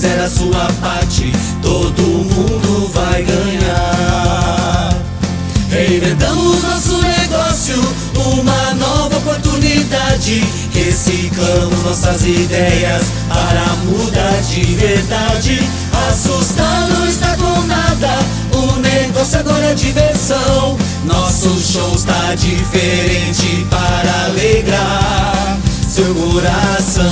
fizer a sua parte, todo mundo vai ganhar. Reinventamos nosso negócio, uma nova oportunidade. Reciclamos nossas ideias para mudar de verdade. Assustar não está com nada, o negócio agora é diversão. Nosso show está diferente para alegrar seu coração.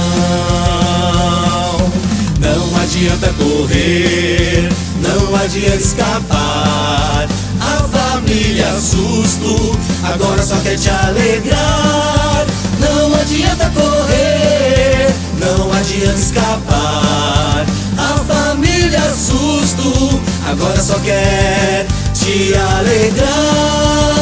Não adianta correr, não adianta escapar. A família susto agora só quer te alegrar. Não adianta correr, não adianta escapar. A família susto agora só quer te alegrar.